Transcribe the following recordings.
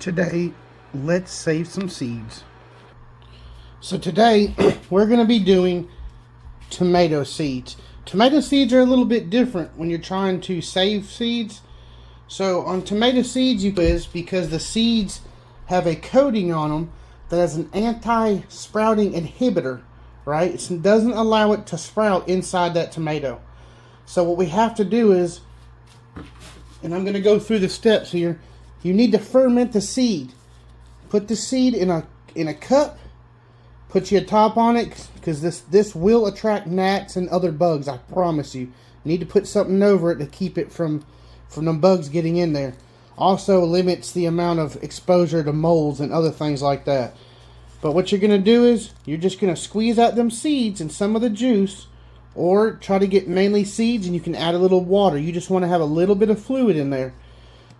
Today, let's save some seeds. So today, we're going to be doing tomato seeds. Tomato seeds are a little bit different when you're trying to save seeds. So on tomato seeds, because the seeds have a coating on them that has an anti-sprouting inhibitor, right? It doesn't allow it to sprout inside that tomato. So what we have to do is, and I'm going to go through the steps here, you need to ferment the seed. Put the seed in a cup, put your top on it, because this will attract gnats and other bugs, I promise you. You need to put something over it to keep it from them bugs getting in there. Also limits the amount of exposure to molds and other things like that. But what you're going to do is, you're just going to squeeze out them seeds and some of the juice, or try to get mainly seeds, and you can add a little water. You just want to have a little bit of fluid in there.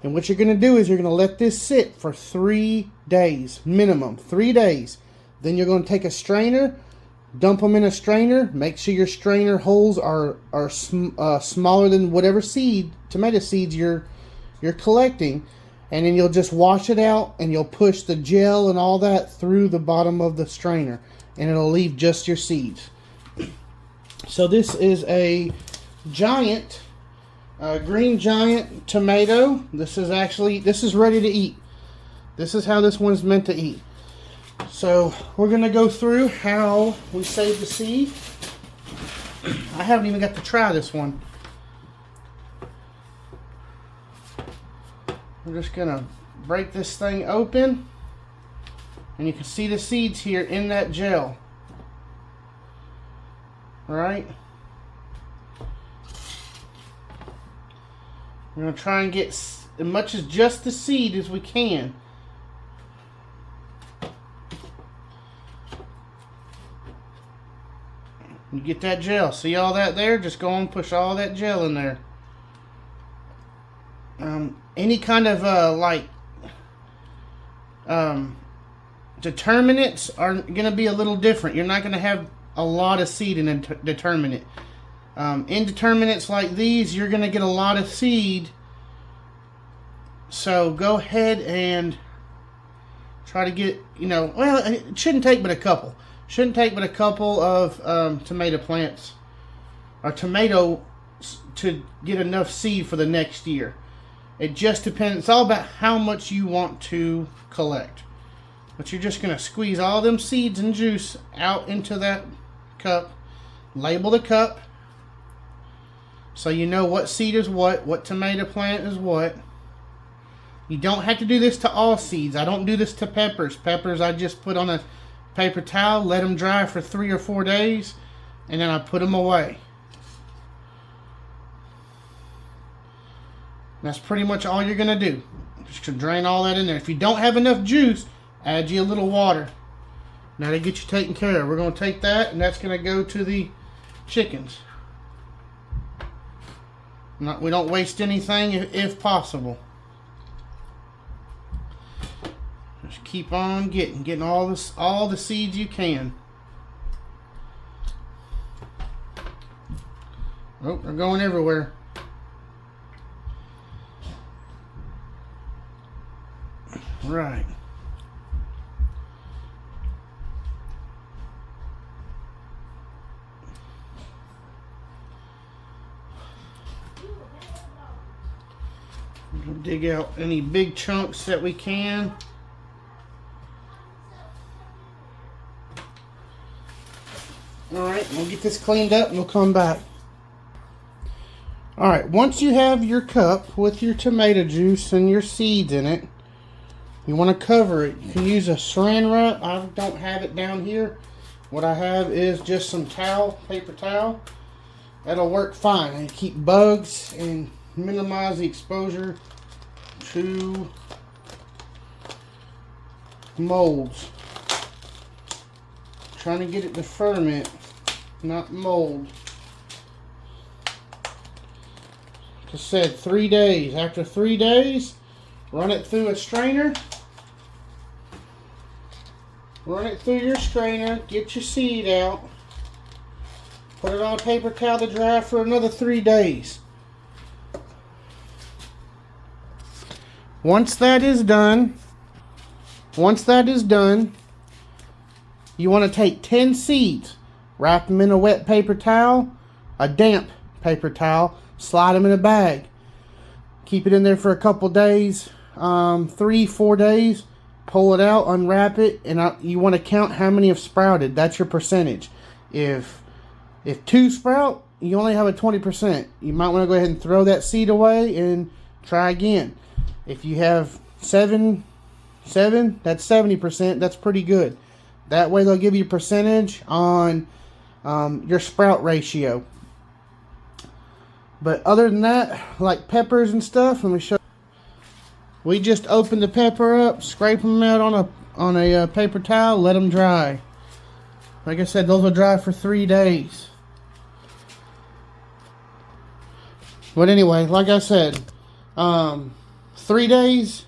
And what you're going to do is you're going to let this sit for 3 days, minimum 3 days. Then you're going to take a strainer, dump them in a strainer. Make sure your strainer holes are smaller than whatever tomato seeds you're collecting. And then you'll just wash it out, and you'll push the gel and all that through the bottom of the strainer, and it'll leave just your seeds. So this is a giant, green giant tomato. This is ready to eat. This is how this one's meant to eat. So we're going to go through how we save the seed. I haven't even got to try this one. We're just going to break this thing open, and you can see the seeds here in that gel. Alright, we're going to try and get as much as just the seed as we can. You get that gel. See all that there? Just go and push all that gel in there. Any kind of determinants are going to be a little different. You're not going to have a lot of seed in a determinant. Indeterminates like these, you're going to get a lot of seed. So go ahead and try to get, well, it shouldn't take but a couple. Shouldn't take but a couple of tomato plants or tomatoes to get enough seed for the next year. It just depends. It's all about how much you want to collect. But you're just going to squeeze all them seeds and juice out into that cup. Label the cup so you know what seed is what tomato plant is what. You don't have to do this to all seeds. I don't do this to peppers. Peppers I just put on a paper towel, let them dry for 3 or 4 days, and then I put them away. That's pretty much all you're going to do. Just to drain all that in there. If you don't have enough juice, add you a little water. Now to get you taken care of. We're going to take that, and that's going to go to the chickens. We don't waste anything if possible. Just keep on getting all the seeds you can. Oh, they're going everywhere. Right. We'll dig out any big chunks that we can. Alright, we'll get this cleaned up and we'll come back. Alright, once you have your cup with your tomato juice and your seeds in it, you want to cover it. You can use a saran wrap. I don't have it down here. What I have is just some paper towel. That'll work fine and keep bugs and minimize the exposure to molds. Trying to get it to ferment, not mold. Like I said, 3 days. After 3 days, run it through a strainer. Run it through your strainer, get your seed out, put it on a paper towel to dry for another 3 days. Once that is done, Once that is done, you want to take 10 seeds, wrap them in a wet paper towel, a damp paper towel, slide them in a bag. Keep it in there for a couple days, 3-4 days. Pull it out, unwrap it, and you want to count how many have sprouted. That's your percentage. If 2 sprout, you only have a 20%. You might want to go ahead and throw that seed away and try again. If you have 7, that's 70%. That's pretty good. That way they'll give you a percentage on your sprout ratio. But other than that, like peppers and stuff, let me show you. We just open the pepper up, scrape them out on a paper towel, let them dry. Like I said, those will dry for 3 days. But anyway, like I said, 3 days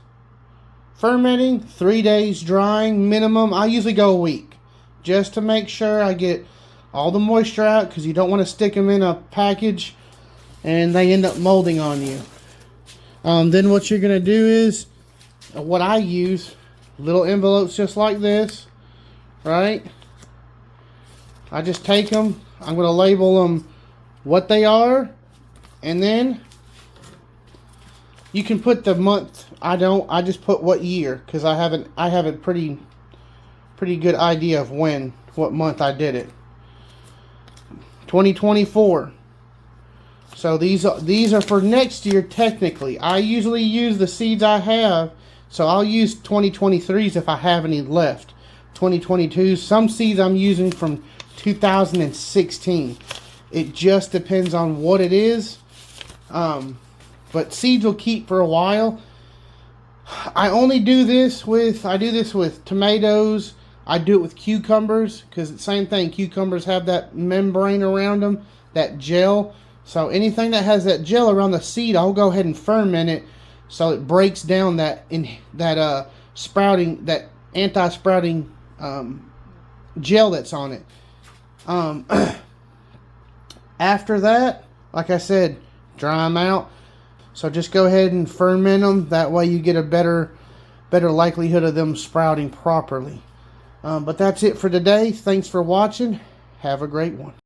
fermenting, 3 days drying minimum. I usually go a week just to make sure I get all the moisture out, because you don't want to stick them in a package and they end up molding on you. Then what you're going to do is, what I use, little envelopes just like this, right? I just take them, I'm going to label them what they are, and then you can put the month. I just put what year, because I have a pretty good idea of what month I did it. 2024. So these are for next year technically. I usually use the seeds I have, so I'll use 2023s if I have any left. 2022s. Some seeds I'm using from 2016. It just depends on what it is. But seeds will keep for a while. I do this with tomatoes. I do it with cucumbers, because it's the same thing. Cucumbers have that membrane around them, that gel. So anything that has that gel around the seed, I'll go ahead and ferment it so it breaks down that anti-sprouting gel that's on it. After that, like I said, dry them out. So just go ahead and ferment them. That way you get a better likelihood of them sprouting properly. But that's it for today. Thanks for watching. Have a great one.